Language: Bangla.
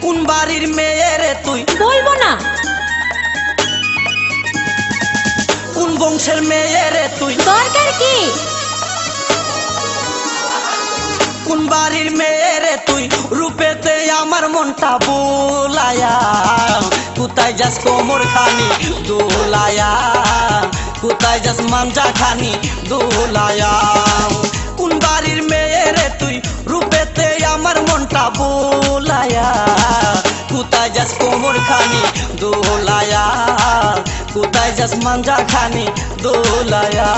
কোন বাড়ির মেয়ে রে তুই? বলবো না। কোন বংশের মেয়ে রে তুই? দরকার কি? কোন বাড়ির মেয়ে রে তুই? রূপেতে আমার মনটা বোলায়া, কোথায় যাস কোমর খানি দোলায়া, কোথায় যাস মাঞ্জা খানি দোলায়া। কোন বাড়ির মেয়ে রে তুই? রূপেতে আমার মনটা বোলায়া, কোথায় যাস কোমর খানি দোলায়া, কোথায় যাস মাঞ্জা খানি দোলায়া।